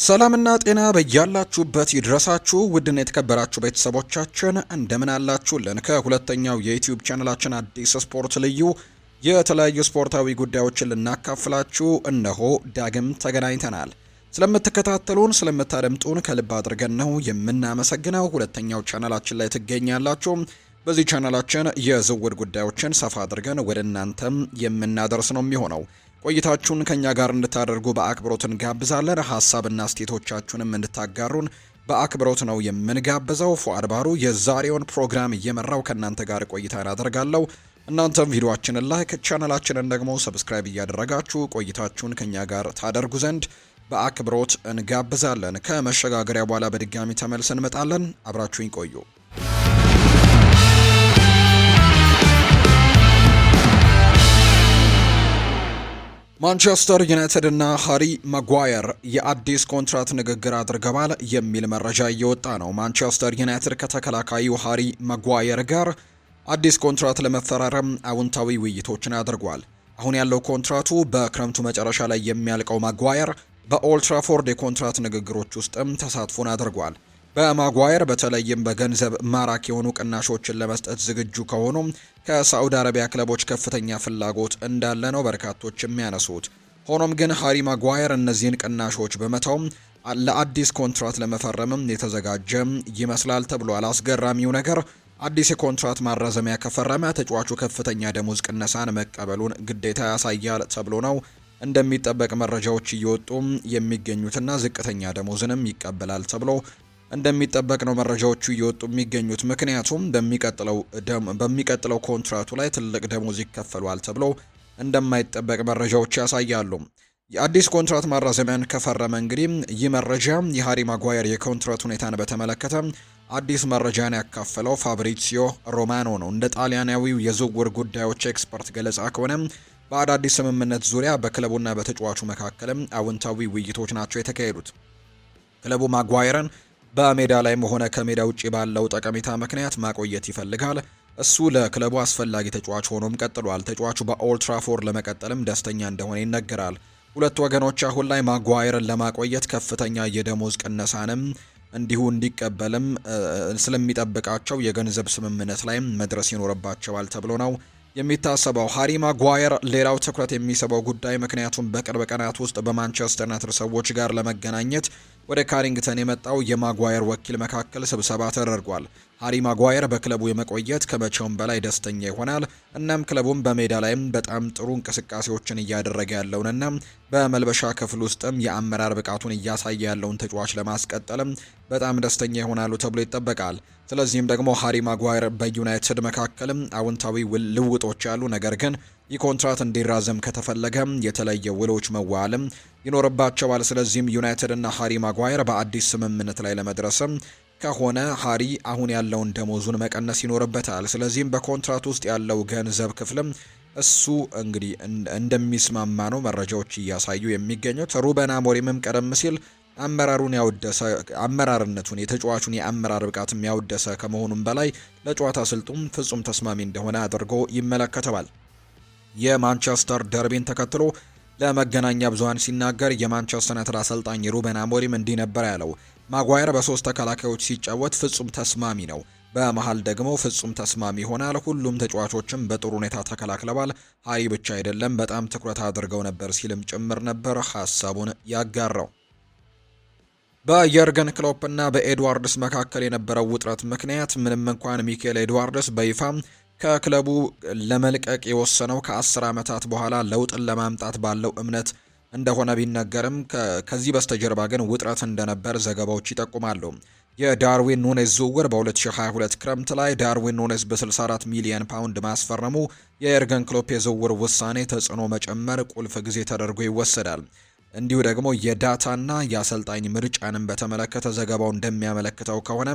ሰላምና ጤና በያላችሁበት ይድረሳችሁ ውድና የተከበራችሁ ቤተሰቦቻችን እንደምን አላችሁልን? ከሁለተኛው የዩቲዩብ ቻናላችን አዲስ ስፖርት ልዩ የተለያዩ ስፖርታዊ ጉዳዮችን ልናካፍላችሁ እነሆ ዳግም ተገናኝተናል። ስለምትከታተሉን ስለምታደምጡን ከልብ አድርገን ነው የምናመሰግነው። ሁለተኛው ቻናላችን ላይ ትገኛላችሁ። በዚህ ቻናላችን የዝውውር ጉዳዮችን ሰፋ አድርገን ወደ እናንተም የምናደርስ ነው የሚሆነው። ቆይታችሁን ከኛ ጋር እንድታደርጉ በአክብሮት እንጋብዛለን። ሀሳብና አስተያየቶቻችሁንም እንድታጋሩን በአክብሮት ነው የምንጋብዘው። ፉአድ ባሩ የዛሬውን ፕሮግራም እየመራው ከእናንተ ጋር ቆይታን አደርጋለሁ። እናንተም ቪዲዮአችንን ላይክ፣ ቻናላችንን ደግሞ ሰብስክራይብ እያደረጋችሁ ቆይታችሁን ከኛ ጋር ታደርጉ ዘንድ በአክብሮት እንጋብዛለን። ከመሸጋገሪያ በኋላ በድጋሚ ተመልሰን እንመጣለን። አብራችሁኝ ቆዩ። ማንቸስተር ዩናይትድ እና ሃሪ ማጓየር የአዲስ ኮንትራት ንግግር አድርገዋል የሚል መረጃ እየወጣ ነው። ማንቸስተር ዩናይትድ ከተከላካዩ ሃሪ ማጓየር ጋር አዲስ ኮንትራት ለመፈራረም አዎንታዊ ውይይቶችን አድርጓል። አሁን ያለው ኮንትራቱ በክረምቱ መጨረሻ ላይ የሚያልቀው ማጓየር በኦልድ ትራፎርድ የኮንትራት ንግግሮች ውስጥም ተሳትፎን አድርጓል። በማጓየር በተለይም በገንዘብ ማራኪ የሆኑ ቅናሾችን ለመስጠት ዝግጁ ከሆኑ ከሳዑዲ አረቢያ ክለቦች ከፍተኛ ፍላጎት እንዳለ ነው በርካቶች የሚያነሱት። ሆኖም ግን ሃሪ ማጓየር እነዚህን ቅናሾች በመተው ለአዲስ ኮንትራት ለመፈረምም የተዘጋጀ ይመስላል ተብሏል። አስገራሚው ነገር አዲስ የኮንትራት ማራዘሚያ ከፈረመ ተጫዋቹ ከፍተኛ ደሞዝ ቅነሳን መቀበሉን ግዴታ ያሳያል ተብሎ ነው እንደሚጠበቅ መረጃዎች እየወጡ የሚገኙትና ዝቅተኛ ደሞዝንም ይቀበላል ተብሎ እንደሚጠበቅ ነው መረጃዎቹ እየወጡ የሚገኙት። ምክንያቱም በሚቀጥለው ኮንትራቱ ላይ ትልቅ ደሞዝ ይከፈሏል ተብሎ እንደማይጠበቅ መረጃዎች ያሳያሉ። የአዲስ ኮንትራት ማራዘሚያን ከፈረመ እንግዲህ ይህ መረጃ የሃሪ ማጓየር የኮንትራት ሁኔታን በተመለከተ አዲስ መረጃን ያካፈለው ፋብሪሲዮ ሮማኖ ነው። እንደ ጣሊያናዊው የዝውውር ጉዳዮች ኤክስፐርት ገለጻ ከሆነ በአዳዲስ ስምምነት ዙሪያ በክለቡና በተጫዋቹ መካከልም አዎንታዊ ውይይቶች ናቸው የተካሄዱት። ክለቡ ማጓየርን በሜዳ ላይም ሆነ ከሜዳ ውጪ ባለው ጠቀሜታ ምክንያት ማቆየት ይፈልጋል። እሱ ለክለቡ አስፈላጊ ተጫዋች ሆኖም ቀጥሏል። ተጫዋቹ በኦልድ ትራፎርድ ለመቀጠልም ደስተኛ እንደሆነ ይነገራል። ሁለቱ ወገኖች አሁን ላይ ማጓየርን ለማቆየት ከፍተኛ የደሞዝ ቅነሳንም እንዲሁ እንዲቀበልም ስለሚጠብቃቸው የገንዘብ ስምምነት ላይ መድረስ ይኖርባቸዋል ተብሎ ነው የሚታሰበው። ሃሪ ማጓየር ሌላው ትኩረት የሚስበው ጉዳይ ምክንያቱም በቅርብ ቀናት ውስጥ በማንቸስተር ዩናይትድ ሰዎች ጋር ለመገናኘት ወደ ካሪንግተን የመጣው የማጓየር ወኪል መካከል ስብሰባ ተደርጓል። ሃሪ ማጓየር በክለቡ የመቆየት ከመቼውም በላይ ደስተኛ ይሆናል። እናም ክለቡም በሜዳ ላይም በጣም ጥሩ እንቅስቃሴዎችን እያደረገ ያለውንና በመልበሻ ክፍል ውስጥም የአመራር ብቃቱን እያሳየ ያለውን ተጫዋች ለማስቀጠልም በጣም ደስተኛ ይሆናሉ ተብሎ ይጠበቃል። ስለዚህም ደግሞ ሃሪ ማጓየር በዩናይትድ መካከልም አዎንታዊ ልውጦች ያሉ፣ ነገር ግን ይህ ኮንትራት እንዲራዘም ከተፈለገ የተለየ ውሎች መዋልም ይኖርባቸዋል። ስለዚህም ዩናይትድ እና ሃሪ ማጓየር በአዲስ ስምምነት ላይ ለመድረስም ከሆነ ሃሪ አሁን ያለውን ደሞዙን መቀነስ ይኖርበታል። ስለዚህም በኮንትራት ውስጥ ያለው ገንዘብ ክፍልም እሱ እንግዲህ እንደሚስማማ ነው መረጃዎች እያሳዩ የሚገኙት። ሩበን አሞሪምም ቀደም ሲል አመራርነቱን የተጫዋቹን የአመራር ብቃትም ያወደሰ ከመሆኑም በላይ ለጨዋታ ስልጡም ፍጹም ተስማሚ እንደሆነ አድርጎ ይመለከተዋል። የማንቸስተር ደርቢን ተከትሎ ለመገናኛ ብዙሃን ሲናገር የማንቸስተር ዩናይትድ አሰልጣኝ ሩበን አሞሪም እንዲህ ነበር ያለው። ማጓየር በሶስት ተከላካዮች ሲጫወት ፍጹም ተስማሚ ነው፣ በመሃል ደግሞ ፍጹም ተስማሚ ይሆናል። ሁሉም ተጫዋቾችም በጥሩ ሁኔታ ተከላክለዋል። ሃሪ ብቻ አይደለም፣ በጣም ትኩረት አድርገው ነበር ሲልም ጭምር ነበር ሀሳቡን ያጋራው። በየርገን ክሎፕ እና በኤድዋርድስ መካከል የነበረው ውጥረት ምክንያት ምንም እንኳን ሚኬል ኤድዋርድስ በይፋ ከክለቡ ለመልቀቅ የወሰነው ከ10 ዓመታት በኋላ ለውጥን ለማምጣት ባለው እምነት እንደሆነ ቢነገርም ከዚህ በስተጀርባ ግን ውጥረት እንደነበር ዘገባዎች ይጠቁማሉ። የዳርዊን ኑኔዝ ዝውውር በ2022 ክረምት ላይ ዳርዊን ኑኔዝ በ64 ሚሊዮን ፓውንድ ማስፈረሙ የየርገን ክሎፕ የዝውውር ውሳኔ ተጽዕኖ መጨመር ቁልፍ ጊዜ ተደርጎ ይወሰዳል። እንዲሁ ደግሞ የዳታና የአሰልጣኝ ምርጫንም በተመለከተ ዘገባው እንደሚያመለክተው ከሆነ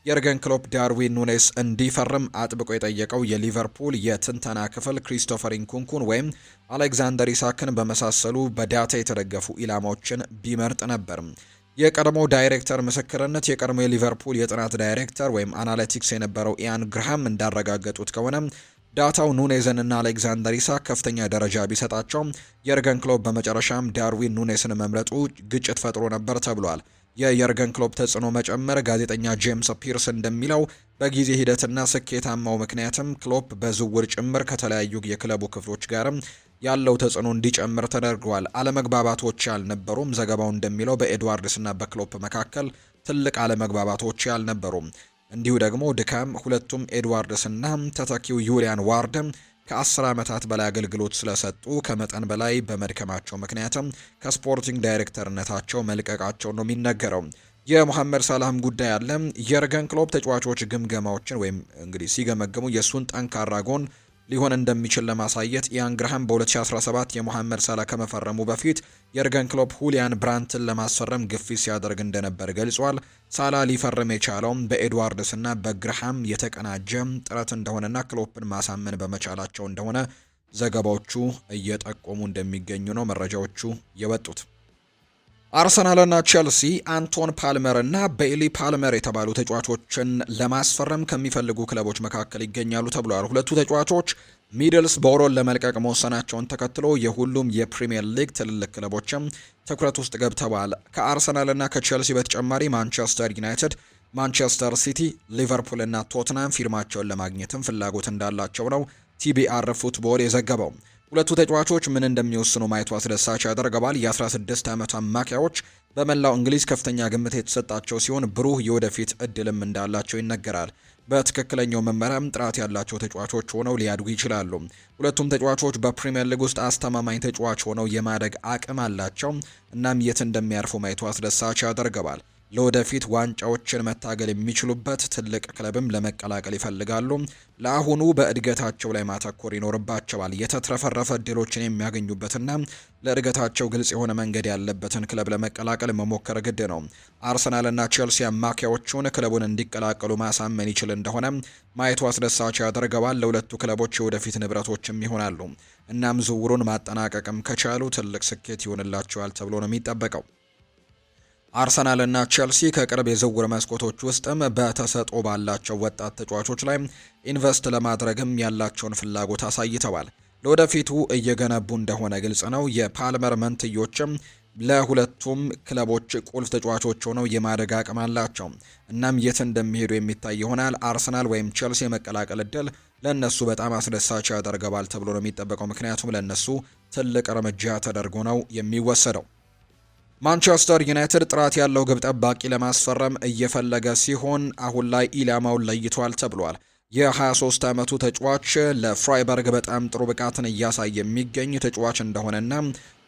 የርገን ክሎፕ ዳርዊን ኑኔስ እንዲፈርም አጥብቆ የጠየቀው የሊቨርፑል የትንተና ክፍል ክሪስቶፈር ኢንኩንኩን ወይም አሌክዛንደር ኢሳክን በመሳሰሉ በዳታ የተደገፉ ኢላማዎችን ቢመርጥ ነበር። የቀድሞ ዳይሬክተር ምስክርነት የቀድሞ የሊቨርፑል የጥናት ዳይሬክተር ወይም አናሊቲክስ የነበረው ኢያን ግርሃም እንዳረጋገጡት ከሆነ ዳታው ኑኔዝን እና አሌክዛንደር ኢሳክ ከፍተኛ ደረጃ ቢሰጣቸውም የርገን ክሎፕ በመጨረሻም ዳርዊን ኑኔስን መምረጡ ግጭት ፈጥሮ ነበር ተብሏል። የየርገን ክሎፕ ተጽዕኖ መጨመር ጋዜጠኛ ጄምስ ፒርስ እንደሚለው በጊዜ ሂደትና ስኬታማው ምክንያትም ክሎፕ በዝውውር ጭምር ከተለያዩ የክለቡ ክፍሎች ጋርም ያለው ተጽዕኖ እንዲጨምር ተደርጓል። አለመግባባቶች አልነበሩም። ዘገባው እንደሚለው በኤድዋርድስና በክሎፕ መካከል ትልቅ አለመግባባቶች አልነበሩም። እንዲሁ ደግሞ ድካም ሁለቱም ኤድዋርድስና ተተኪው ዩሊያን ዋርድም ከ10 ዓመታት በላይ አገልግሎት ስለሰጡ ከመጠን በላይ በመድከማቸው ምክንያትም ከስፖርቲንግ ዳይሬክተርነታቸው መልቀቃቸው ነው የሚነገረው። የሙሐመድ ሳላህም ጉዳይ አለ። የርገን ክሎፕ ተጫዋቾች ግምገማዎችን ወይም እንግዲህ ሲገመግሙ የእሱን ጠንካራ ጎን ሊሆን እንደሚችል ለማሳየት ኢያን ግራሃም በ2017 የሙሐመድ ሳላ ከመፈረሙ በፊት የርገን ክሎፕ ሁሊያን ብራንትን ለማስፈረም ግፊት ሲያደርግ እንደነበር ገልጿል። ሳላ ሊፈርም የቻለውም በኤድዋርድስ እና በግራሃም የተቀናጀ ጥረት እንደሆነና ክሎፕን ማሳመን በመቻላቸው እንደሆነ ዘገባዎቹ እየጠቆሙ እንደሚገኙ ነው መረጃዎቹ የወጡት። አርሰናልና ቼልሲ አንቶን ፓልመር እና ቤይሊ ፓልመር የተባሉ ተጫዋቾችን ለማስፈረም ከሚፈልጉ ክለቦች መካከል ይገኛሉ ተብሏል። ሁለቱ ተጫዋቾች ሚድልስ ቦሮን ለመልቀቅ መወሰናቸውን ተከትሎ የሁሉም የፕሪሚየር ሊግ ትልልቅ ክለቦችም ትኩረት ውስጥ ገብተዋል። ከአርሰናልና ከቼልሲ በተጨማሪ ማንቸስተር ዩናይትድ፣ ማንቸስተር ሲቲ፣ ሊቨርፑል እና ቶትናም ፊርማቸውን ለማግኘትም ፍላጎት እንዳላቸው ነው ቲቢአር ፉትቦል የዘገበው። ሁለቱ ተጫዋቾች ምን እንደሚወስኑ ማየቱ አስደሳች ያደርገዋል። የ16 ዓመት አማካዮች በመላው እንግሊዝ ከፍተኛ ግምት የተሰጣቸው ሲሆን ብሩህ የወደፊት እድልም እንዳላቸው ይነገራል። በትክክለኛው መመሪያም ጥራት ያላቸው ተጫዋቾች ሆነው ሊያድጉ ይችላሉ። ሁለቱም ተጫዋቾች በፕሪሚየር ሊግ ውስጥ አስተማማኝ ተጫዋች ሆነው የማደግ አቅም አላቸው። እናም የት እንደሚያርፉ ማየቱ አስደሳች ያደርገዋል። ለወደፊት ዋንጫዎችን መታገል የሚችሉበት ትልቅ ክለብም ለመቀላቀል ይፈልጋሉ። ለአሁኑ በእድገታቸው ላይ ማተኮር ይኖርባቸዋል። የተትረፈረፈ እድሎችን የሚያገኙበትና ለእድገታቸው ግልጽ የሆነ መንገድ ያለበትን ክለብ ለመቀላቀል መሞከር ግድ ነው። አርሰናልና ቼልሲ አማካዮቹን ክለቡን እንዲቀላቀሉ ማሳመን ይችል እንደሆነ ማየቱ አስደሳች ያደርገዋል። ለሁለቱ ክለቦች የወደፊት ንብረቶችም ይሆናሉ። እናም ዝውውሩን ማጠናቀቅም ከቻሉ ትልቅ ስኬት ይሆንላቸዋል ተብሎ ነው የሚጠበቀው። አርሰናል እና ቼልሲ ከቅርብ የዝውውር መስኮቶች ውስጥም በተሰጥኦ ባላቸው ወጣት ተጫዋቾች ላይ ኢንቨስት ለማድረግም ያላቸውን ፍላጎት አሳይተዋል። ለወደፊቱ እየገነቡ እንደሆነ ግልጽ ነው። የፓልመር መንትዮችም ለሁለቱም ክለቦች ቁልፍ ተጫዋቾች ሆነው የማደግ አቅም አላቸው። እናም የት እንደሚሄዱ የሚታይ ይሆናል። አርሰናል ወይም ቼልሲ የመቀላቀል እድል ለእነሱ በጣም አስደሳች ያደርገዋል ተብሎ ነው የሚጠበቀው። ምክንያቱም ለእነሱ ትልቅ እርምጃ ተደርጎ ነው የሚወሰደው። ማንቸስተር ዩናይትድ ጥራት ያለው ግብ ጠባቂ ለማስፈረም እየፈለገ ሲሆን አሁን ላይ ኢላማውን ለይቷል ተብሏል። የ23 ዓመቱ ተጫዋች ለፍራይበርግ በጣም ጥሩ ብቃትን እያሳየ የሚገኝ ተጫዋች እንደሆነና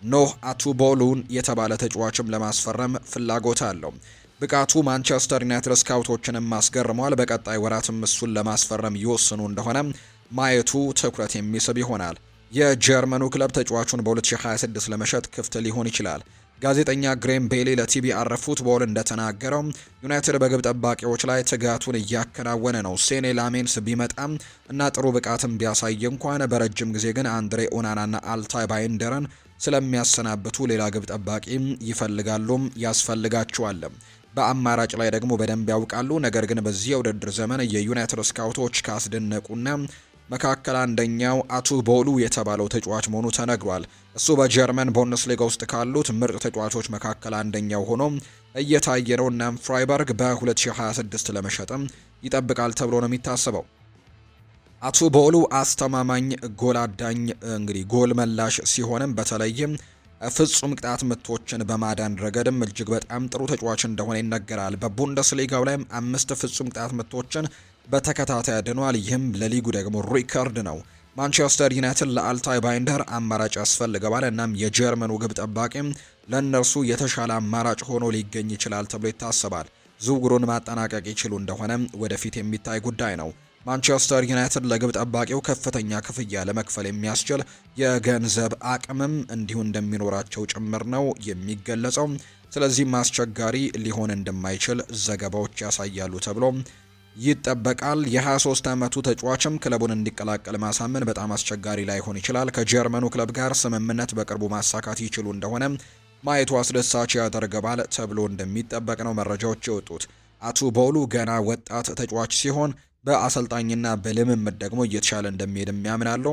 ኖህ አቱቦሉን የተባለ ተጫዋችም ለማስፈረም ፍላጎት አለው። ብቃቱ ማንቸስተር ዩናይትድ ስካውቶችንም አስገርሟል። በቀጣይ ወራትም እሱን ለማስፈረም ይወስኑ እንደሆነ ማየቱ ትኩረት የሚስብ ይሆናል። የጀርመኑ ክለብ ተጫዋቹን በ2026 ለመሸጥ ክፍት ሊሆን ይችላል። ጋዜጠኛ ግሬም ቤሊ ለቲቢአር ፉትቦል እንደተናገረው ዩናይትድ በግብ ጠባቂዎች ላይ ትጋቱን እያከናወነ ነው። ሴኔ ላሜንስ ቢመጣም እና ጥሩ ብቃትም ቢያሳይ እንኳን በረጅም ጊዜ ግን አንድሬ ኦናናና አልታይ ባይንደርን ስለሚያሰናብቱ ሌላ ግብ ጠባቂ ይፈልጋሉም ያስፈልጋቸዋል። በአማራጭ ላይ ደግሞ በደንብ ያውቃሉ። ነገር ግን በዚህ የውድድር ዘመን የዩናይትድ ስካውቶች ካስደነቁና መካከል አንደኛው አቱቦሉ የተባለው ተጫዋች መሆኑ ተነግሯል። እሱ በጀርመን ቡንደስሊጋ ውስጥ ካሉት ምርጥ ተጫዋቾች መካከል አንደኛው ሆኖ እየታየ ነው። እናም ፍራይበርግ በ2026 ለመሸጥም ይጠብቃል ተብሎ ነው የሚታሰበው። አቱቦሉ አስተማማኝ ጎል አዳኝ እንግዲህ ጎል መላሽ ሲሆንም በተለይም ፍጹም ቅጣት ምቶችን በማዳን ረገድም እጅግ በጣም ጥሩ ተጫዋች እንደሆነ ይነገራል። በቡንደስሊጋው ላይም 5 ፍጹም ቅጣት ምቶችን በተከታታይ አድኗል። ይህም ለሊጉ ደግሞ ሪከርድ ነው። ማንቸስተር ዩናይትድ ለአልታይ ባይንደር አማራጭ ያስፈልገዋል። እናም የጀርመኑ ግብ ጠባቂም ለእነርሱ የተሻለ አማራጭ ሆኖ ሊገኝ ይችላል ተብሎ ይታሰባል። ዝውውሩን ማጠናቀቅ ይችሉ እንደሆነ ወደፊት የሚታይ ጉዳይ ነው። ማንቸስተር ዩናይትድ ለግብ ጠባቂው ከፍተኛ ክፍያ ለመክፈል የሚያስችል የገንዘብ አቅምም እንዲሁ እንደሚኖራቸው ጭምር ነው የሚገለጸው። ስለዚህም አስቸጋሪ ሊሆን እንደማይችል ዘገባዎች ያሳያሉ ተብሎ ይጠበቃል። የ23 ዓመቱ ተጫዋችም ክለቡን እንዲቀላቀል ማሳመን በጣም አስቸጋሪ ላይሆን ይችላል። ከጀርመኑ ክለብ ጋር ስምምነት በቅርቡ ማሳካት ይችሉ እንደሆነ ማየቱ አስደሳች ያደርገዋል ተብሎ እንደሚጠበቅ ነው መረጃዎች የወጡት። አቱቦሉ ገና ወጣት ተጫዋች ሲሆን በአሰልጣኝና በልምምድ ደግሞ እየተሻለ እንደሚሄድ ያምናሉ።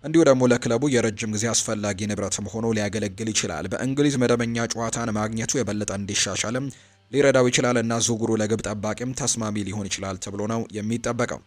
እንዲሁ ደግሞ ለክለቡ የረጅም ጊዜ አስፈላጊ ንብረትም ሆኖ ሊያገለግል ይችላል። በእንግሊዝ መደበኛ ጨዋታን ማግኘቱ የበለጠ እንዲሻሻልም ሊረዳው ይችላል እና ዝውውሩ ለግብ ጠባቂም ተስማሚ ሊሆን ይችላል ተብሎ ነው የሚጠበቀው።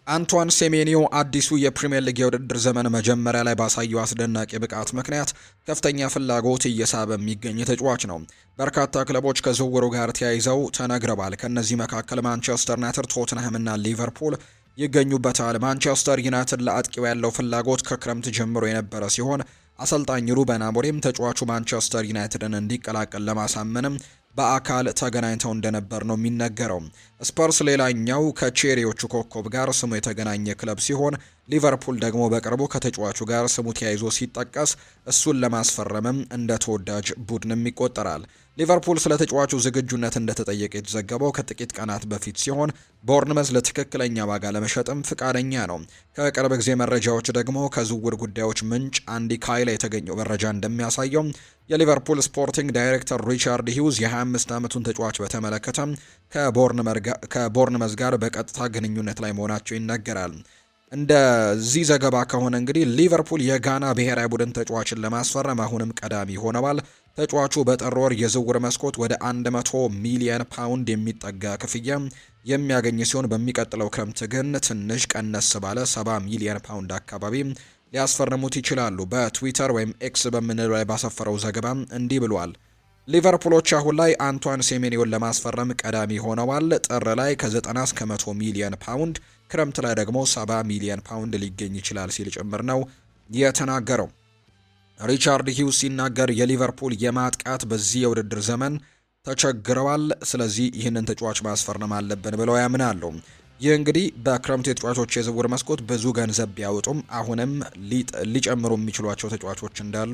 አንቷን ሴሜኒዮ አዲሱ የፕሪሚየር ሊግ የውድድር ዘመን መጀመሪያ ላይ ባሳየው አስደናቂ ብቃት ምክንያት ከፍተኛ ፍላጎት እየሳበ የሚገኝ ተጫዋች ነው። በርካታ ክለቦች ከዝውውሩ ጋር ተያይዘው ተነግረዋል። ከእነዚህ መካከል ማንቸስተር ዩናይትድ፣ ቶትንሃም እና ሊቨርፑል ይገኙበታል። ማንቸስተር ዩናይትድ ለአጥቂው ያለው ፍላጎት ከክረምት ጀምሮ የነበረ ሲሆን አሰልጣኝ ሩበን አሞሪም ተጫዋቹ ማንቸስተር ዩናይትድን እንዲቀላቀል ለማሳመንም በአካል ተገናኝተው እንደነበር ነው የሚነገረው። ስፐርስ ሌላኛው ከቼሪዎቹ ኮከብ ጋር ስሙ የተገናኘ ክለብ ሲሆን ሊቨርፑል ደግሞ በቅርቡ ከተጫዋቹ ጋር ስሙ ተያይዞ ሲጠቀስ እሱን ለማስፈረምም እንደ ተወዳጅ ቡድንም ይቆጠራል። ሊቨርፑል ስለ ተጫዋቹ ዝግጁነት እንደተጠየቀ የተዘገበው ከጥቂት ቀናት በፊት ሲሆን ቦርንመዝ ለትክክለኛ ዋጋ ለመሸጥም ፍቃደኛ ነው። ከቅርብ ጊዜ መረጃዎች ደግሞ ከዝውውር ጉዳዮች ምንጭ አንዲ ካይላ የተገኘው መረጃ እንደሚያሳየው የሊቨርፑል ስፖርቲንግ ዳይሬክተር ሪቻርድ ሂውዝ የ25 ዓመቱን ተጫዋች በተመለከተ ከቦርንመዝ ጋር በቀጥታ ግንኙነት ላይ መሆናቸው ይነገራል። እንደዚህ ዘገባ ከሆነ እንግዲህ ሊቨርፑል የጋና ብሔራዊ ቡድን ተጫዋችን ለማስፈረም አሁንም ቀዳሚ ሆነዋል። ተጫዋቹ በጥር ወር የዝውውር መስኮት ወደ 100 ሚሊዮን ፓውንድ የሚጠጋ ክፍያ የሚያገኝ ሲሆን በሚቀጥለው ክረምት ግን ትንሽ ቀነስ ባለ 70 ሚሊዮን ፓውንድ አካባቢ ሊያስፈርሙት ይችላሉ። በትዊተር ወይም ኤክስ በምንለው ላይ ባሰፈረው ዘገባ እንዲህ ብሏል። ሊቨርፑሎች አሁን ላይ አንቷን ሴሜኒዮን ለማስፈረም ቀዳሚ ሆነዋል። ጥር ላይ ከ90 እስከ 100 ሚሊዮን ፓውንድ፣ ክረምት ላይ ደግሞ 70 ሚሊዮን ፓውንድ ሊገኝ ይችላል ሲል ጭምር ነው የተናገረው። ሪቻርድ ሂውስ ሲናገር የሊቨርፑል የማጥቃት በዚህ የውድድር ዘመን ተቸግረዋል፣ ስለዚህ ይህንን ተጫዋች ማስፈረም አለብን ብለው ያምናሉ። ይህ እንግዲህ በክረምቱ የተጫዋቾች የዝውውር መስኮት ብዙ ገንዘብ ቢያወጡም አሁንም ሊጨምሩ የሚችሏቸው ተጫዋቾች እንዳሉ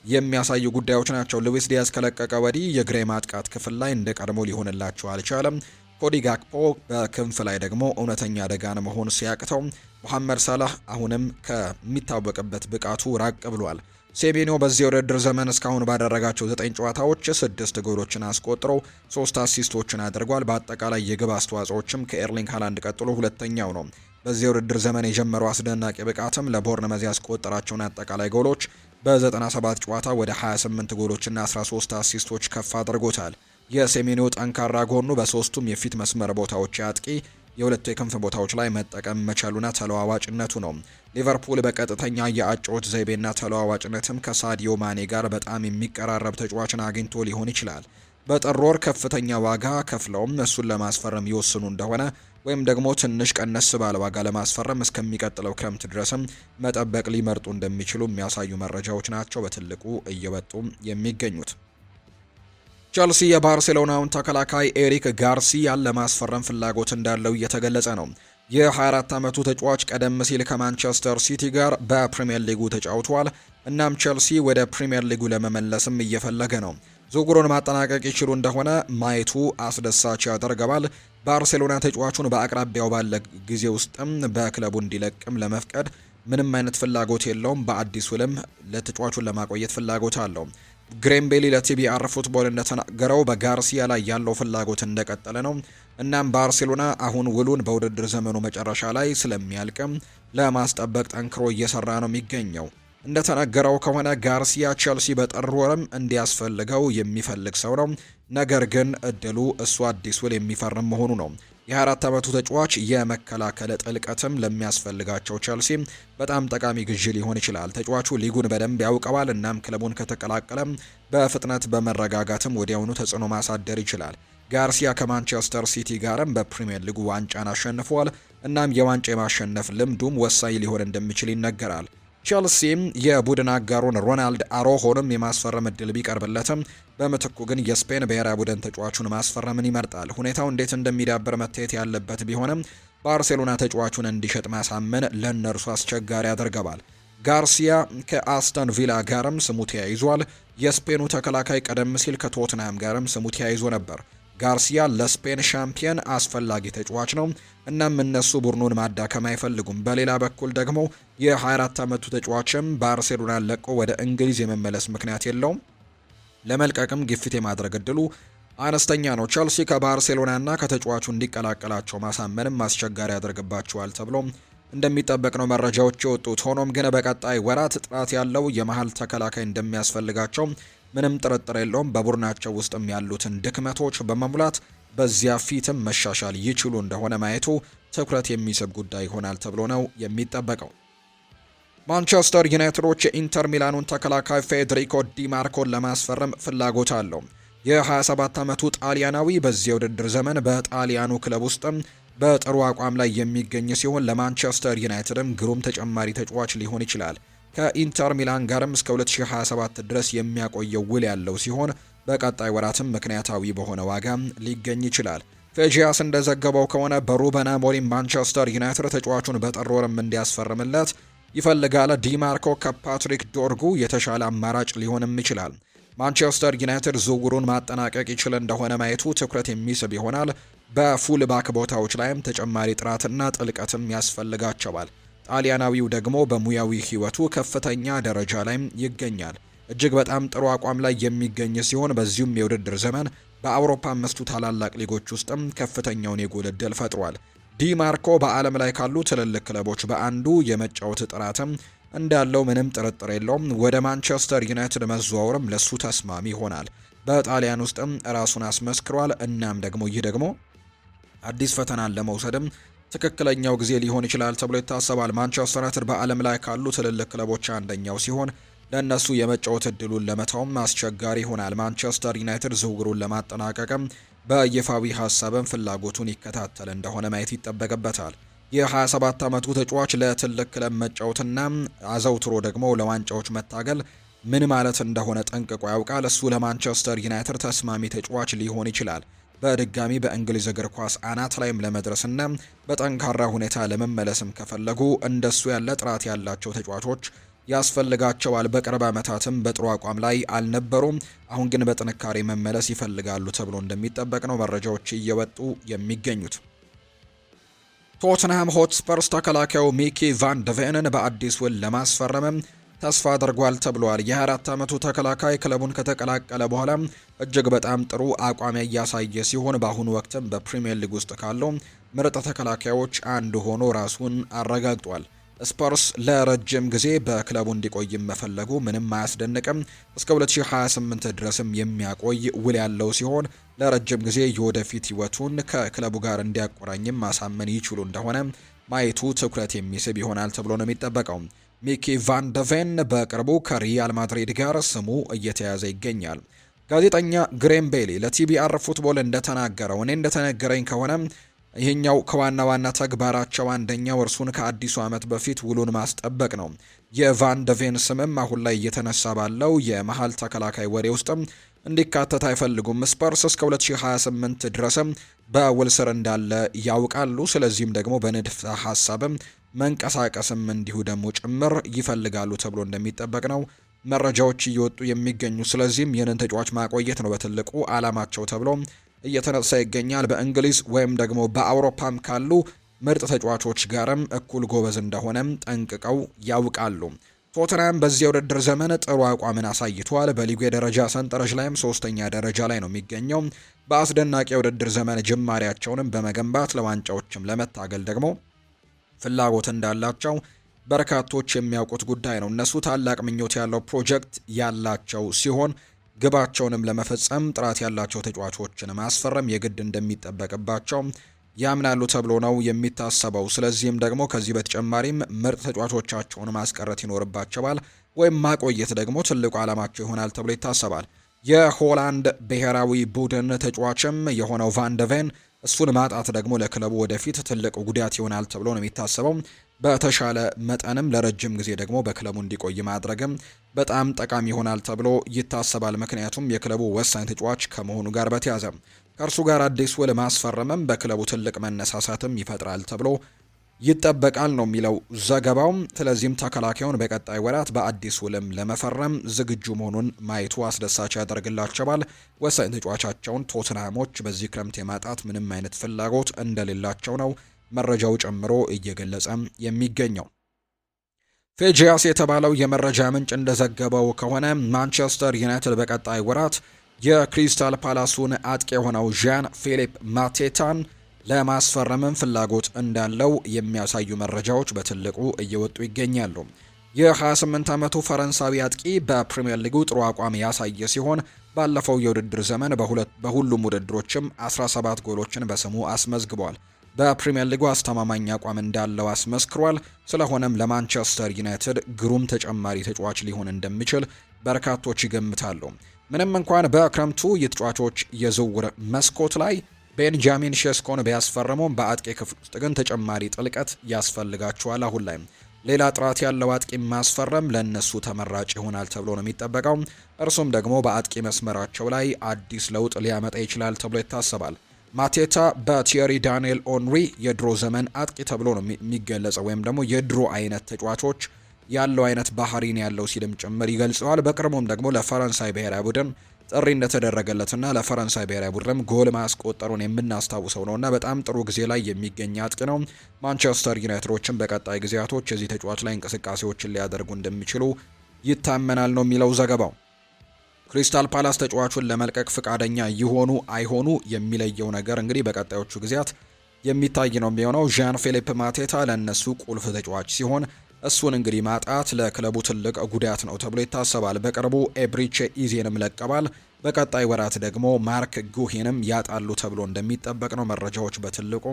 የሚያሳዩ ጉዳዮች ናቸው። ሉዊስ ዲያዝ ከለቀቀ ወዲህ የግራ ማጥቃት ክፍል ላይ እንደ ቀድሞ ሊሆንላቸው አልቻለም። ኮዲ ጋክፖ በክንፍ ላይ ደግሞ እውነተኛ አደጋን መሆን ሲያቅተው፣ መሐመድ ሳላህ አሁንም ከሚታወቅበት ብቃቱ ራቅ ብሏል። ሴሜኒዮ በዚህ የውድድር ዘመን እስካሁን ባደረጋቸው 9 ጨዋታዎች 6 ጎሎችን አስቆጥሮ 3 አሲስቶችን አድርጓል። በአጠቃላይ የግብ አስተዋጽኦችም ከኤርሊንግ ሃላንድ ቀጥሎ ሁለተኛው ነው። በዚህ የውድድር ዘመን የጀመረው አስደናቂ ብቃትም ለቦርንመዝ ያስቆጠራቸውን አጠቃላይ ጎሎች በ97 ጨዋታ ወደ 28 ጎሎችና 13 አሲስቶች ከፍ አድርጎታል። የሴሜኒዮ ጠንካራ ጎኑ በሶስቱም የፊት መስመር ቦታዎች አጥቂ የሁለቱ የክንፍ ቦታዎች ላይ መጠቀም መቻሉና ተለዋዋጭነቱ ነው። ሊቨርፑል በቀጥተኛ የአጨዋወት ዘይቤና ተለዋዋጭነትም ከሳዲዮ ማኔ ጋር በጣም የሚቀራረብ ተጫዋችን አግኝቶ ሊሆን ይችላል። በጥር ወር ከፍተኛ ዋጋ ከፍለውም እሱን ለማስፈረም ይወስኑ እንደሆነ ወይም ደግሞ ትንሽ ቀነስ ባለ ዋጋ ለማስፈረም እስከሚቀጥለው ክረምት ድረስም መጠበቅ ሊመርጡ እንደሚችሉ የሚያሳዩ መረጃዎች ናቸው በትልቁ እየወጡ የሚገኙት። ቸልሲ የባርሴሎናውን ተከላካይ ኤሪክ ጋርሲያን ለማስፈረም ፍላጎት እንዳለው እየተገለጸ ነው። የ24 ዓመቱ ተጫዋች ቀደም ሲል ከማንቸስተር ሲቲ ጋር በፕሪሚየር ሊጉ ተጫውቷል። እናም ቸልሲ ወደ ፕሪሚየር ሊጉ ለመመለስም እየፈለገ ነው። ዝውውሩን ማጠናቀቅ ይችሉ እንደሆነ ማየቱ አስደሳች ያደርገዋል። ባርሴሎና ተጫዋቹን በአቅራቢያው ባለ ጊዜ ውስጥም በክለቡ እንዲለቅም ለመፍቀድ ምንም አይነት ፍላጎት የለውም። በአዲስ ውልም ለተጫዋቹን ለማቆየት ፍላጎት አለው። ግሬም ቤሊ ለቲቢአር ፉትቦል እንደተናገረው በጋርሲያ ላይ ያለው ፍላጎት እንደቀጠለ ነው። እናም ባርሴሎና አሁን ውሉን በውድድር ዘመኑ መጨረሻ ላይ ስለሚያልቅም ለማስጠበቅ ጠንክሮ እየሰራ ነው የሚገኘው። እንደተነገረው ከሆነ ጋርሲያ ቸልሲ በጥር ወርም እንዲያስፈልገው የሚፈልግ ሰው ነው። ነገር ግን እድሉ እሱ አዲስ ውል የሚፈርም መሆኑ ነው። የ24 ዓመቱ ተጫዋች የመከላከል ጥልቀትም ለሚያስፈልጋቸው ቸልሲ በጣም ጠቃሚ ግዢ ሊሆን ይችላል። ተጫዋቹ ሊጉን በደንብ ያውቀዋል። እናም ክለቡን ከተቀላቀለም በፍጥነት በመረጋጋትም ወዲያውኑ ተጽዕኖ ማሳደር ይችላል። ጋርሲያ ከማንቸስተር ሲቲ ጋርም በፕሪሚየር ሊጉ ዋንጫን አሸንፏል። እናም የዋንጫ የማሸነፍ ልምዱም ወሳኝ ሊሆን እንደሚችል ይነገራል። ቸልሲም የቡድን አጋሩን ሮናልድ አሮሆንም የማስፈረም እድል ቢቀርብለትም በምትኩ ግን የስፔን ብሔራዊ ቡድን ተጫዋቹን ማስፈረምን ይመርጣል። ሁኔታው እንዴት እንደሚዳብር መታየት ያለበት ቢሆንም ባርሴሎና ተጫዋቹን እንዲሸጥ ማሳመን ለእነርሱ አስቸጋሪ ያደርገዋል። ጋርሲያ ከአስተን ቪላ ጋርም ስሙ ተያይዟል። የስፔኑ ተከላካይ ቀደም ሲል ከቶትንሃም ጋርም ስሙ ተያይዞ ነበር። ጋርሲያ ለስፔን ሻምፒየን አስፈላጊ ተጫዋች ነው። እናም እነሱ ቡድኑን ማዳከም አይፈልጉም። በሌላ በኩል ደግሞ የ24 ዓመቱ ተጫዋችም ባርሴሎናን ለቆ ወደ እንግሊዝ የመመለስ ምክንያት የለውም። ለመልቀቅም ግፊት የማድረግ እድሉ አነስተኛ ነው። ቸልሲ ከባርሴሎናና ከተጫዋቹ እንዲቀላቀላቸው ማሳመንም አስቸጋሪ ያደርግባቸዋል ተብሎ እንደሚጠበቅ ነው መረጃዎች የወጡት። ሆኖም ግን በቀጣይ ወራት ጥራት ያለው የመሀል ተከላካይ እንደሚያስፈልጋቸው ምንም ጥርጥር የለውም። በቡድናቸው ውስጥም ያሉትን ድክመቶች በመሙላት በዚያ ፊትም መሻሻል ይችሉ እንደሆነ ማየቱ ትኩረት የሚስብ ጉዳይ ይሆናል ተብሎ ነው የሚጠበቀው። ማንቸስተር ዩናይትዶች የኢንተር ሚላኑን ተከላካይ ፌዴሪኮ ዲማርኮን ለማስፈረም ፍላጎት አለው። የ27 ዓመቱ ጣሊያናዊ በዚህ የውድድር ዘመን በጣሊያኑ ክለብ ውስጥም በጥሩ አቋም ላይ የሚገኝ ሲሆን ለማንቸስተር ዩናይትድም ግሩም ተጨማሪ ተጫዋች ሊሆን ይችላል። ከኢንተር ሚላን ጋርም እስከ 2027 ድረስ የሚያቆየው ውል ያለው ሲሆን በቀጣይ ወራትም ምክንያታዊ በሆነ ዋጋ ሊገኝ ይችላል። ፌጂያስ እንደዘገበው ከሆነ በሩበን አሞሪም ማንቸስተር ዩናይትድ ተጫዋቹን በጥር ወርም እንዲያስፈርምለት ይፈልጋል። ዲማርኮ ከፓትሪክ ዶርጉ የተሻለ አማራጭ ሊሆንም ይችላል። ማንቸስተር ዩናይትድ ዝውውሩን ማጠናቀቅ ይችል እንደሆነ ማየቱ ትኩረት የሚስብ ይሆናል። በፉል ባክ ቦታዎች ላይም ተጨማሪ ጥራትና ጥልቀትም ያስፈልጋቸዋል። ጣሊያናዊው ደግሞ በሙያዊ ሕይወቱ ከፍተኛ ደረጃ ላይ ይገኛል። እጅግ በጣም ጥሩ አቋም ላይ የሚገኝ ሲሆን በዚሁም የውድድር ዘመን በአውሮፓ አምስቱ ታላላቅ ሊጎች ውስጥም ከፍተኛውን የጎል ዕድል ፈጥሯል። ዲማርኮ በዓለም ላይ ካሉ ትልልቅ ክለቦች በአንዱ የመጫወት ጥራትም እንዳለው ምንም ጥርጥር የለውም። ወደ ማንቸስተር ዩናይትድ መዘዋወርም ለሱ ተስማሚ ይሆናል። በጣሊያን ውስጥም ራሱን አስመስክሯል። እናም ደግሞ ይህ ደግሞ አዲስ ፈተናን ለመውሰድም ትክክለኛው ጊዜ ሊሆን ይችላል ተብሎ ይታሰባል። ማንቸስተር ዩናይትድ በዓለም ላይ ካሉ ትልልቅ ክለቦች አንደኛው ሲሆን ለእነሱ የመጫወት እድሉን ለመተውም አስቸጋሪ ይሆናል። ማንቸስተር ዩናይትድ ዝውውሩን ለማጠናቀቅም በይፋዊ ሀሳብም ፍላጎቱን ይከታተል እንደሆነ ማየት ይጠበቅበታል። የ27 ዓመቱ ተጫዋች ለትልቅ ክለብ መጫወትና አዘውትሮ ደግሞ ለዋንጫዎች መታገል ምን ማለት እንደሆነ ጠንቅቆ ያውቃል። እሱ ለማንቸስተር ዩናይትድ ተስማሚ ተጫዋች ሊሆን ይችላል። በድጋሚ በእንግሊዝ እግር ኳስ አናት ላይም ለመድረስና በጠንካራ ሁኔታ ለመመለስም ከፈለጉ እንደሱ ያለ ጥራት ያላቸው ተጫዋቾች ያስፈልጋቸዋል። በቅርብ ዓመታትም በጥሩ አቋም ላይ አልነበሩም። አሁን ግን በጥንካሬ መመለስ ይፈልጋሉ ተብሎ እንደሚጠበቅ ነው መረጃዎች እየወጡ የሚገኙት። ቶትንሃም ሆትስፐርስ ተከላካዩ ሚኪ ቫን ደቬንን በአዲስ ውል ለማስፈረም ተስፋ አድርጓል ተብሏል። የ24 ዓመቱ ተከላካይ ክለቡን ከተቀላቀለ በኋላ እጅግ በጣም ጥሩ አቋም እያሳየ ሲሆን በአሁኑ ወቅትም በፕሪሚየር ሊግ ውስጥ ካለው ምርጥ ተከላካዮች አንዱ ሆኖ ራሱን አረጋግጧል። ስፐርስ ለረጅም ጊዜ በክለቡ እንዲቆይ መፈለጉ ምንም አያስደንቅም። እስከ 2028 ድረስም የሚያቆይ ውል ያለው ሲሆን ለረጅም ጊዜ የወደፊት ሕይወቱን ከክለቡ ጋር እንዲያቆራኝም ማሳመን ይችሉ እንደሆነ ማየቱ ትኩረት የሚስብ ይሆናል ተብሎ ነው የሚጠበቀው። ሚኪ ቫን ደቬን በቅርቡ ከሪያል ማድሪድ ጋር ስሙ እየተያዘ ይገኛል። ጋዜጠኛ ግሬም ቤሊ ለቲቢአር ፉትቦል እንደተናገረው እኔ እንደተነገረኝ ከሆነ ይህኛው ከዋና ዋና ተግባራቸው አንደኛው እርሱን ከአዲሱ ዓመት በፊት ውሉን ማስጠበቅ ነው። የቫን ደቬን ስምም አሁን ላይ እየተነሳ ባለው የመሃል ተከላካይ ወሬ ውስጥም እንዲካተት አይፈልጉም። ስፐርስ እስከ 2028 ድረስም በውል ስር እንዳለ ያውቃሉ። ስለዚህም ደግሞ በንድፈ ሀሳብም መንቀሳቀስም እንዲሁ ደግሞ ጭምር ይፈልጋሉ ተብሎ እንደሚጠበቅ ነው መረጃዎች እየወጡ የሚገኙ። ስለዚህም ይህንን ተጫዋች ማቆየት ነው በትልቁ ዓላማቸው ተብሎ እየተነሳ ይገኛል። በእንግሊዝ ወይም ደግሞ በአውሮፓም ካሉ ምርጥ ተጫዋቾች ጋርም እኩል ጎበዝ እንደሆነም ጠንቅቀው ያውቃሉ። ቶተንሃም በዚህ የውድድር ዘመን ጥሩ አቋምን አሳይቷል። በሊጉ የደረጃ ሰንጠረዥ ላይም 3ኛ ደረጃ ላይ ነው የሚገኘው። በአስደናቂ የውድድር ዘመን ጅማሬያቸውንም በመገንባት ለዋንጫዎችም ለመታገል ደግሞ ፍላጎት እንዳላቸው በርካቶች የሚያውቁት ጉዳይ ነው። እነሱ ታላቅ ምኞት ያለው ፕሮጀክት ያላቸው ሲሆን ግባቸውንም ለመፈጸም ጥራት ያላቸው ተጫዋቾችን ማስፈረም የግድ እንደሚጠበቅባቸው ያምናሉ ተብሎ ነው የሚታሰበው። ስለዚህም ደግሞ ከዚህ በተጨማሪም ምርጥ ተጫዋቾቻቸውን ማስቀረት ይኖርባቸዋል ወይም ማቆየት ደግሞ ትልቁ ዓላማቸው ይሆናል ተብሎ ይታሰባል። የሆላንድ ብሔራዊ ቡድን ተጫዋችም የሆነው ቫን ደቬን እሱን ማጣት ደግሞ ለክለቡ ወደፊት ትልቅ ጉዳት ይሆናል ተብሎ ነው የሚታሰበው። በተሻለ መጠንም ለረጅም ጊዜ ደግሞ በክለቡ እንዲቆይ ማድረግም በጣም ጠቃሚ ይሆናል ተብሎ ይታሰባል። ምክንያቱም የክለቡ ወሳኝ ተጫዋች ከመሆኑ ጋር በተያያዘ ከእርሱ ጋር አዲስ ውል ማስፈረምም በክለቡ ትልቅ መነሳሳትም ይፈጥራል ተብሎ ይጠበቃል ነው የሚለው ዘገባው። ስለዚህም ተከላካዩን በቀጣይ ወራት በአዲስ ውልም ለመፈረም ዝግጁ መሆኑን ማየቱ አስደሳች ያደርግላቸዋል። ወሳኝ ተጫዋቻቸውን ቶትንሃሞች በዚህ ክረምት የማጣት ምንም አይነት ፍላጎት እንደሌላቸው ነው መረጃው ጨምሮ እየገለጸ የሚገኘው። ፌጂያስ የተባለው የመረጃ ምንጭ እንደዘገበው ከሆነ ማንቸስተር ዩናይትድ በቀጣይ ወራት የክሪስታል ፓላሱን አጥቂ የሆነው ዣን ፊሊፕ ማቴታን ለማስፈረምም ፍላጎት እንዳለው የሚያሳዩ መረጃዎች በትልቁ እየወጡ ይገኛሉ። የ28 ዓመቱ ፈረንሳዊ አጥቂ በፕሪምየር ሊጉ ጥሩ አቋም ያሳየ ሲሆን ባለፈው የውድድር ዘመን በሁሉም ውድድሮችም 17 ጎሎችን በስሙ አስመዝግቧል። በፕሪምየር ሊጉ አስተማማኝ አቋም እንዳለው አስመስክሯል። ስለሆነም ለማንቸስተር ዩናይትድ ግሩም ተጨማሪ ተጫዋች ሊሆን እንደሚችል በርካቶች ይገምታሉ። ምንም እንኳን በክረምቱ የተጫዋቾች የዝውውር መስኮት ላይ ቤንጃሚን ሼስኮን ቢያስፈርሙም በአጥቂ ክፍል ውስጥ ግን ተጨማሪ ጥልቀት ያስፈልጋቸዋል። አሁን ላይ ሌላ ጥራት ያለው አጥቂ ማስፈረም ለነሱ ተመራጭ ይሆናል ተብሎ ነው የሚጠበቀው። እርሱም ደግሞ በአጥቂ መስመራቸው ላይ አዲስ ለውጥ ሊያመጣ ይችላል ተብሎ ይታሰባል። ማቴታ በቲየሪ ዳንኤል ኦንሪ የድሮ ዘመን አጥቂ ተብሎ ነው የሚገለጸው፣ ወይም ደግሞ የድሮ አይነት ተጫዋቾች ያለው አይነት ባህሪን ያለው ሲልም ጭምር ይገልጸዋል። በቅርቡም ደግሞ ለፈረንሳይ ብሔራዊ ቡድን ጥሪ እንደተደረገለትና ለፈረንሳይ ብሔራዊ ቡድንም ጎል ማስቆጠሩን የምናስታውሰው ነውና በጣም ጥሩ ጊዜ ላይ የሚገኝ አጥቂ ነው። ማንቸስተር ዩናይትዶችን በቀጣይ ጊዜያቶች የዚህ ተጫዋች ላይ እንቅስቃሴዎችን ሊያደርጉ እንደሚችሉ ይታመናል ነው የሚለው ዘገባው። ክሪስታል ፓላስ ተጫዋቹን ለመልቀቅ ፍቃደኛ ይሆኑ አይሆኑ የሚለየው ነገር እንግዲህ በቀጣዮቹ ጊዜያት የሚታይ ነው የሚሆነው። ዣን ፊሊፕ ማቴታ ለእነሱ ቁልፍ ተጫዋች ሲሆን እሱን እንግዲህ ማጣት ለክለቡ ትልቅ ጉዳት ነው ተብሎ ይታሰባል። በቅርቡ ኤብሪቼ ኢዜንም ለቀባል። በቀጣይ ወራት ደግሞ ማርክ ጉሂንም ያጣሉ ተብሎ እንደሚጠበቅ ነው መረጃዎች በትልቁ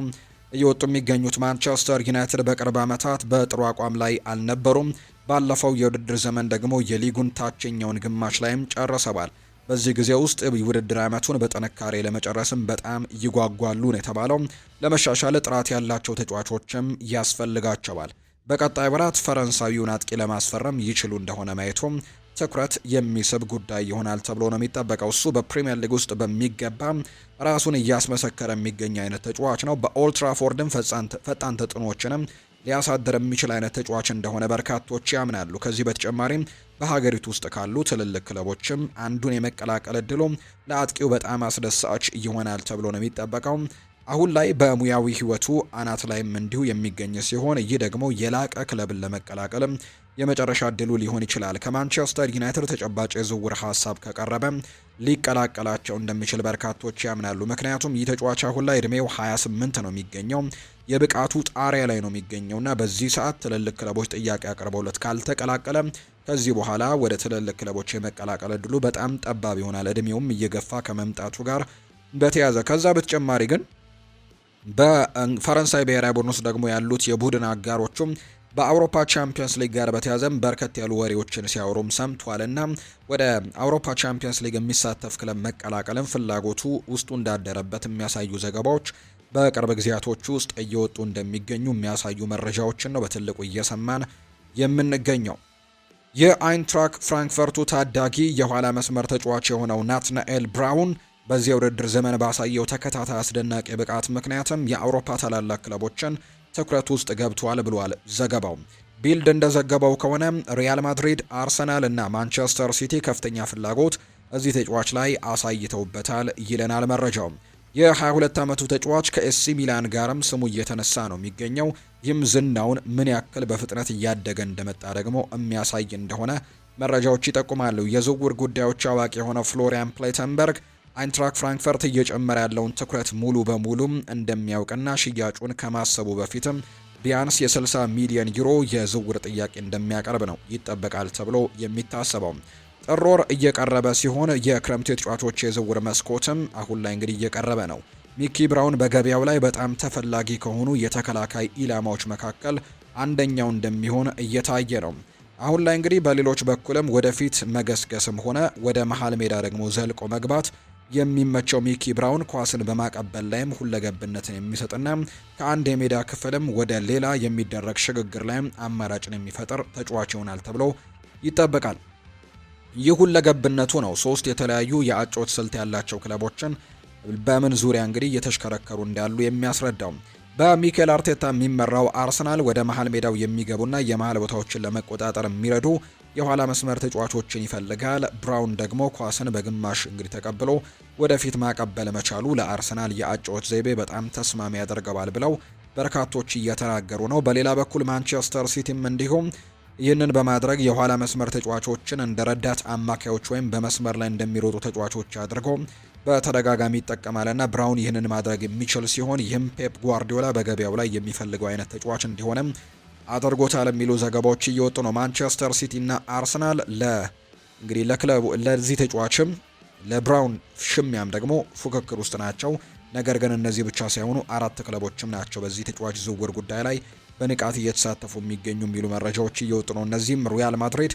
እየወጡ የሚገኙት። ማንቸስተር ዩናይትድ በቅርብ ዓመታት በጥሩ አቋም ላይ አልነበሩም። ባለፈው የውድድር ዘመን ደግሞ የሊጉን ታችኛውን ግማሽ ላይም ጨርሰዋል። በዚህ ጊዜ ውስጥ የውድድር ዓመቱን በጥንካሬ ለመጨረስም በጣም ይጓጓሉ ነው የተባለው። ለመሻሻል ጥራት ያላቸው ተጫዋቾችም ያስፈልጋቸዋል። በቀጣይ ወራት ፈረንሳዊውን አጥቂ ለማስፈረም ይችሉ እንደሆነ ማየቱም ትኩረት የሚስብ ጉዳይ ይሆናል ተብሎ ነው የሚጠበቀው። እሱ በፕሪሚየር ሊግ ውስጥ በሚገባ ራሱን እያስመሰከረ የሚገኝ አይነት ተጫዋች ነው። በኦልትራፎርድም ፈጣን ተጽዕኖዎችንም ሊያሳድር የሚችል አይነት ተጫዋች እንደሆነ በርካቶች ያምናሉ። ከዚህ በተጨማሪም በሀገሪቱ ውስጥ ካሉ ትልልቅ ክለቦችም አንዱን የመቀላቀል እድሉ ለአጥቂው በጣም አስደሳች ይሆናል ተብሎ ነው የሚጠበቀው። አሁን ላይ በሙያዊ ህይወቱ አናት ላይም እንዲሁ የሚገኝ ሲሆን ይህ ደግሞ የላቀ ክለብን ለመቀላቀልም የመጨረሻ እድሉ ሊሆን ይችላል። ከማንቸስተር ዩናይትድ ተጨባጭ የዝውውር ሀሳብ ከቀረበ ሊቀላቀላቸው እንደሚችል በርካቶች ያምናሉ። ምክንያቱም ይህ ተጫዋች አሁን ላይ እድሜው 28 ነው የሚገኘው፣ የብቃቱ ጣሪያ ላይ ነው የሚገኘውና በዚህ ሰዓት ትልልቅ ክለቦች ጥያቄ አቅርበውለት ካልተቀላቀለ ከዚህ በኋላ ወደ ትልልቅ ክለቦች የመቀላቀል እድሉ በጣም ጠባብ ይሆናል፣ እድሜውም እየገፋ ከመምጣቱ ጋር በተያያዘ። ከዛ በተጨማሪ ግን በፈረንሳይ ብሔራዊ ቡድን ውስጥ ደግሞ ያሉት የቡድን አጋሮቹም በአውሮፓ ቻምፒየንስ ሊግ ጋር በተያዘም በርከት ያሉ ወሬዎችን ሲያወሩም ሰምቷልና ወደ አውሮፓ ቻምፒየንስ ሊግ የሚሳተፍ ክለብ መቀላቀልም ፍላጎቱ ውስጡ እንዳደረበት የሚያሳዩ ዘገባዎች በቅርብ ጊዜያቶች ውስጥ እየወጡ እንደሚገኙ የሚያሳዩ መረጃዎችን ነው በትልቁ እየሰማን የምንገኘው። የአይንትራክ ፍራንክፈርቱ ታዳጊ የኋላ መስመር ተጫዋች የሆነው ናትናኤል ብራውን በዚህ የውድድር ዘመን ባሳየው ተከታታይ አስደናቂ ብቃት ምክንያትም የአውሮፓ ታላላቅ ክለቦችን ትኩረት ውስጥ ገብቷል ብሏል ዘገባው። ቢልድ እንደዘገበው ከሆነ ሪያል ማድሪድ፣ አርሰናል እና ማንቸስተር ሲቲ ከፍተኛ ፍላጎት እዚህ ተጫዋች ላይ አሳይተውበታል ይለናል መረጃው። የ22 ዓመቱ ተጫዋች ከኤሲ ሚላን ጋርም ስሙ እየተነሳ ነው የሚገኘው። ይህም ዝናውን ምን ያክል በፍጥነት እያደገ እንደመጣ ደግሞ የሚያሳይ እንደሆነ መረጃዎች ይጠቁማሉ። የዝውውር ጉዳዮች አዋቂ የሆነው ፍሎሪያን ፕሌተንበርግ አይንትራክ ፍራንክፈርት እየጨመረ ያለውን ትኩረት ሙሉ በሙሉም እንደሚያውቅና ሽያጩን ከማሰቡ በፊትም ቢያንስ የ60 ሚሊዮን ዩሮ የዝውውር ጥያቄ እንደሚያቀርብ ነው ይጠበቃል ተብሎ የሚታሰበው። ጥር ወር እየቀረበ ሲሆን የክረምቱ የተጫዋቾች የዝውውር መስኮትም አሁን ላይ እንግዲህ እየቀረበ ነው። ሚኪ ብራውን በገበያው ላይ በጣም ተፈላጊ ከሆኑ የተከላካይ ኢላማዎች መካከል አንደኛው እንደሚሆን እየታየ ነው። አሁን ላይ እንግዲህ በሌሎች በኩልም ወደፊት መገስገስም ሆነ ወደ መሃል ሜዳ ደግሞ ዘልቆ መግባት የሚመቸው ሚኪ ብራውን ኳስን በማቀበል ላይም ሁለገብነትን የሚሰጥና ከአንድ የሜዳ ክፍልም ወደ ሌላ የሚደረግ ሽግግር ላይም አማራጭን የሚፈጥር ተጫዋች ይሆናል ተብሎ ይጠበቃል። ይህ ሁለገብነቱ ነው ሶስት የተለያዩ የአጮት ስልት ያላቸው ክለቦችን በምን ዙሪያ እንግዲህ እየተሽከረከሩ እንዳሉ የሚያስረዳው። በሚኬል አርቴታ የሚመራው አርሰናል ወደ መሃል ሜዳው የሚገቡና የመሃል ቦታዎችን ለመቆጣጠር የሚረዱ የኋላ መስመር ተጫዋቾችን ይፈልጋል። ብራውን ደግሞ ኳስን በግማሽ እንግዲህ ተቀብሎ ወደፊት ማቀበል መቻሉ ለአርሰናል የአጨዋወት ዘይቤ በጣም ተስማሚ ያደርገዋል ብለው በርካቶች እየተናገሩ ነው። በሌላ በኩል ማንቸስተር ሲቲም እንዲሁም ይህንን በማድረግ የኋላ መስመር ተጫዋቾችን እንደ ረዳት አማካዮች ወይም በመስመር ላይ እንደሚሮጡ ተጫዋቾች አድርጎ በተደጋጋሚ ይጠቀማልና ብራውን ይህንን ማድረግ የሚችል ሲሆን ይህም ፔፕ ጓርዲዮላ በገበያው ላይ የሚፈልገው አይነት ተጫዋች እንዲሆንም አድርጎታል የሚሉ ዘገባዎች እየወጡ ነው። ማንቸስተር ሲቲ እና አርሰናል እንግዲህ ለክለቡ ለዚህ ተጫዋችም ለብራውን ሽሚያም ደግሞ ፉክክር ውስጥ ናቸው። ነገር ግን እነዚህ ብቻ ሳይሆኑ 4 ክለቦችም ናቸው በዚህ ተጫዋች ዝውውር ጉዳይ ላይ በንቃት እየተሳተፉ የሚገኙ የሚሉ መረጃዎች እየወጡ ነው። እነዚህም ሪያል ማድሪድ፣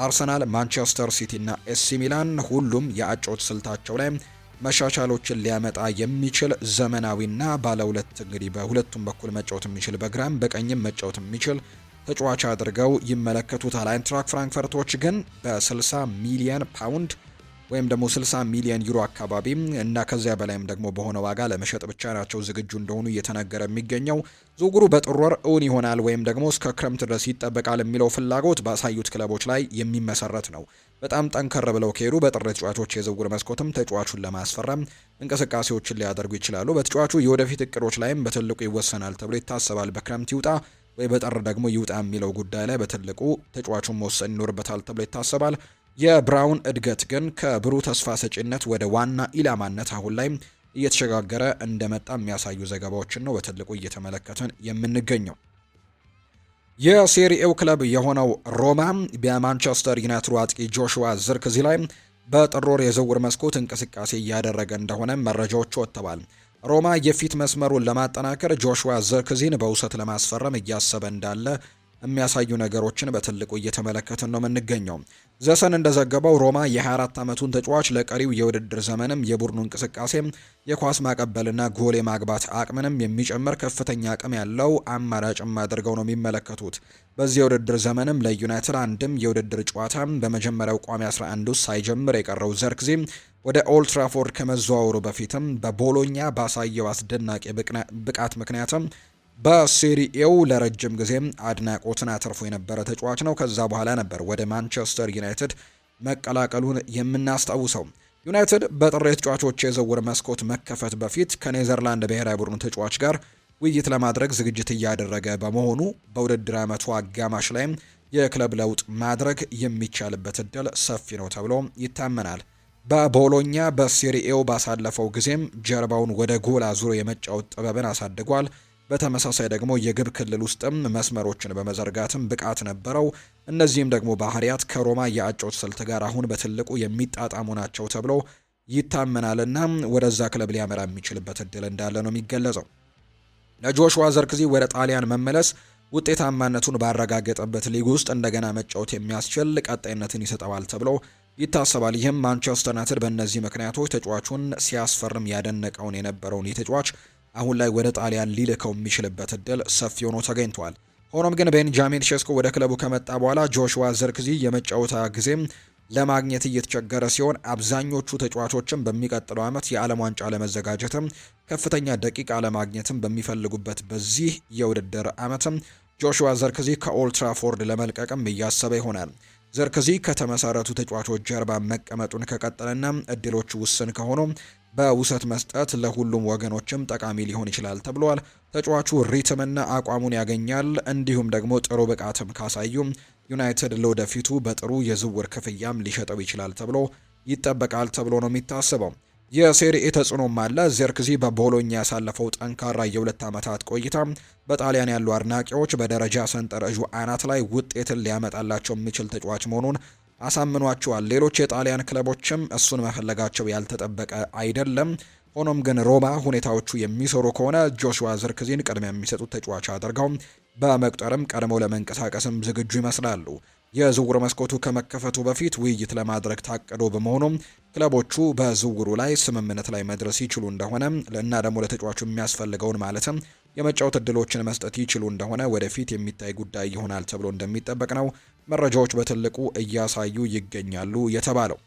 አርሰናል፣ ማንቸስተር ሲቲ እና ኤሲ ሚላን ሁሉም የአጨዋወት ስልታቸው ላይ መሻሻሎችን ሊያመጣ የሚችል ዘመናዊና ባለሁለት እንግዲህ በሁለቱም በኩል መጫወት የሚችል በግራም በቀኝም መጫወት የሚችል ተጫዋች አድርገው ይመለከቱታል። አይንትራክ ፍራንክፈርቶች ግን በ60 ሚሊዮን ፓውንድ ወይም ደግሞ 60 ሚሊዮን ዩሮ አካባቢ እና ከዚያ በላይም ደግሞ በሆነ ዋጋ ለመሸጥ ብቻ ናቸው ዝግጁ እንደሆኑ እየተነገረ የሚገኘው። ዝውውሩ በጥር ወር እውን ይሆናል ወይም ደግሞ እስከ ክረምት ድረስ ይጠበቃል የሚለው ፍላጎት ባሳዩት ክለቦች ላይ የሚመሰረት ነው። በጣም ጠንከር ብለው ከሄዱ በጥር ተጫዋቾች የዝውውር መስኮትም ተጫዋቹን ለማስፈረም እንቅስቃሴዎችን ሊያደርጉ ይችላሉ። በተጫዋቹ የወደፊት እቅዶች ላይም በትልቁ ይወሰናል ተብሎ ይታሰባል። በክረምት ይውጣ ወይ በጥር ደግሞ ይውጣ የሚለው ጉዳይ ላይ በትልቁ ተጫዋቹን መወሰን ይኖርበታል ተብሎ ይታሰባል። የብራውን እድገት ግን ከብሩህ ተስፋ ሰጪነት ወደ ዋና ኢላማነት አሁን ላይ እየተሸጋገረ እንደመጣ የሚያሳዩ ዘገባዎችን ነው በትልቁ እየተመለከትን የምንገኘው። የሴሪኤው ክለብ የሆነው ሮማ በማንቸስተር ዩናይትድ አጥቂ ጆሹዋ ዝርክዚ ላይ በጥር ወር የዝውውር መስኮት እንቅስቃሴ እያደረገ እንደሆነ መረጃዎች ወጥተዋል። ሮማ የፊት መስመሩን ለማጠናከር ጆሹዋ ዝርክዚን በውሰት ለማስፈረም እያሰበ እንዳለ የሚያሳዩ ነገሮችን በትልቁ እየተመለከትን ነው የምንገኘው። ዘሰን እንደዘገበው ሮማ የ24 ዓመቱን ተጫዋች ለቀሪው የውድድር ዘመንም የቡድኑ እንቅስቃሴ የኳስ ማቀበልና ጎል የማግባት አቅምንም የሚጨምር ከፍተኛ አቅም ያለው አማራጭም አድርገው ነው የሚመለከቱት። በዚህ የውድድር ዘመንም ለዩናይትድ አንድም የውድድር ጨዋታ በመጀመሪያው ቋሚ 11 ውስጥ ሳይጀምር የቀረው ዘርክዚ ወደ ኦልድ ትራፎርድ ከመዘዋወሩ በፊትም በቦሎኛ ባሳየው አስደናቂ ብቃት ምክንያትም በሴሪኤው ለረጅም ጊዜም አድናቆትን አትርፎ የነበረ ተጫዋች ነው። ከዛ በኋላ ነበር ወደ ማንቸስተር ዩናይትድ መቀላቀሉን የምናስታውሰው። ዩናይትድ በጥር ተጫዋቾች የዝውውር መስኮት መከፈት በፊት ከኔዘርላንድ ብሔራዊ ቡድን ተጫዋች ጋር ውይይት ለማድረግ ዝግጅት እያደረገ በመሆኑ በውድድር ዓመቱ አጋማሽ ላይም የክለብ ለውጥ ማድረግ የሚቻልበት እድል ሰፊ ነው ተብሎ ይታመናል። በቦሎኛ በሴሪኤው ባሳለፈው ጊዜም ጀርባውን ወደ ጎል አዙሮ የመጫወት ጥበብን አሳድጓል። በተመሳሳይ ደግሞ የግብ ክልል ውስጥም መስመሮችን በመዘርጋትም ብቃት ነበረው። እነዚህም ደግሞ ባህሪያት ከሮማ የአጨዋወት ስልት ጋር አሁን በትልቁ የሚጣጣሙ ናቸው ተብሎ ይታመናልና ወደዛ ክለብ ሊያመራ የሚችልበት እድል እንዳለ ነው የሚገለጸው። ለጆሹዋ ዘርክዚ ወደ ጣሊያን መመለስ ውጤታማነቱን ባረጋገጠበት ሊግ ውስጥ እንደገና መጫወት የሚያስችል ቀጣይነትን ይሰጠዋል ተብሎ ይታሰባል። ይህም ማንቸስተር ዩናይትድ በእነዚህ ምክንያቶች ተጫዋቹን ሲያስፈርም ያደነቀውን የነበረውን የተጫዋች አሁን ላይ ወደ ጣሊያን ሊልከው የሚችልበት እድል ሰፊ ሆኖ ተገኝቷል። ሆኖም ግን ቤንጃሚን ሼስኮ ወደ ክለቡ ከመጣ በኋላ ጆሹዋ ዘርክዚ የመጫወታ ጊዜም ለማግኘት እየተቸገረ ሲሆን አብዛኞቹ ተጫዋቾችም በሚቀጥለው ዓመት የዓለም ዋንጫ ለመዘጋጀትም ከፍተኛ ደቂቃ ለማግኘትም በሚፈልጉበት በዚህ የውድድር ዓመትም ጆሹዋ ዘርክዚ ከኦልድ ትራፎርድ ለመልቀቅም እያሰበ ይሆናል። ዘርክዚ ከተመሰረቱ ተጫዋቾች ጀርባ መቀመጡን ከቀጠለና እድሎቹ ውስን ከሆኑ በውሰት መስጠት ለሁሉም ወገኖችም ጠቃሚ ሊሆን ይችላል ተብሏል። ተጫዋቹ ሪትምና አቋሙን ያገኛል፣ እንዲሁም ደግሞ ጥሩ ብቃትም ካሳዩ ዩናይትድ ለወደፊቱ በጥሩ የዝውውር ክፍያም ሊሸጠው ይችላል ተብሎ ይጠበቃል ተብሎ ነው የሚታሰበው። የሴሪኤ ተጽዕኖም አለ። ዘርክዚ በቦሎኛ ያሳለፈው ጠንካራ የ2 ዓመታት ቆይታ በጣሊያን ያሉ አድናቂዎች በደረጃ ሰንጠረዡ አናት ላይ ውጤትን ሊያመጣላቸው የሚችል ተጫዋች መሆኑን አሳምኗቸዋል። ሌሎች የጣሊያን ክለቦችም እሱን መፈለጋቸው ያልተጠበቀ አይደለም። ሆኖም ግን ሮማ ሁኔታዎቹ የሚሰሩ ከሆነ ጆሹዋ ዘርክዚን ቅድሚያ የሚሰጡት ተጫዋች አድርገው በመቁጠርም ቀድመው ለመንቀሳቀስም ዝግጁ ይመስላሉ። የዝውውር መስኮቱ ከመከፈቱ በፊት ውይይት ለማድረግ ታቅዶ በመሆኑም ክለቦቹ በዝውውሩ ላይ ስምምነት ላይ መድረስ ይችሉ እንደሆነ እና ደግሞ ለተጫዋቹ የሚያስፈልገውን ማለትም የመጫወት እድሎችን መስጠት ይችሉ እንደሆነ ወደፊት የሚታይ ጉዳይ ይሆናል ተብሎ እንደሚጠበቅ ነው መረጃዎች በትልቁ እያሳዩ ይገኛሉ የተባለው።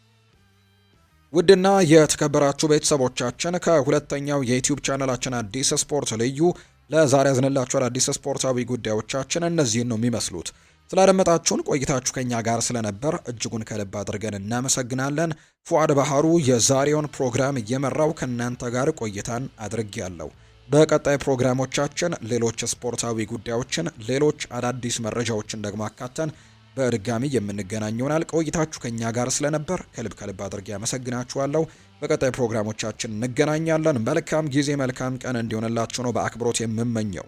ውድና የተከበራችሁ ቤተሰቦቻችን ከሁለተኛው የዩቲዩብ ቻናላችን አዲስ ስፖርት ልዩ ለዛሬ ያዝንላችሁ አዲስ ስፖርታዊ ጉዳዮቻችን እነዚህን ነው የሚመስሉት። ስላደመጣችሁን ቆይታችሁ ከኛ ጋር ስለነበር እጅጉን ከልብ አድርገን እናመሰግናለን። ፉአድ ባህሩ የዛሬውን ፕሮግራም እየመራው ከእናንተ ጋር ቆይታን አድርጌያለሁ። በቀጣይ ፕሮግራሞቻችን ሌሎች ስፖርታዊ ጉዳዮችን፣ ሌሎች አዳዲስ መረጃዎችን ደግሞ አካተን በድጋሚ የምንገናኝ ይሆናል። ቆይታችሁ ከኛ ጋር ስለነበር ከልብ አድርጌ አመሰግናችኋለሁ። በቀጣይ ፕሮግራሞቻችን እንገናኛለን። መልካም ጊዜ መልካም ቀን እንዲሆንላችሁ ነው በአክብሮት የምመኘው።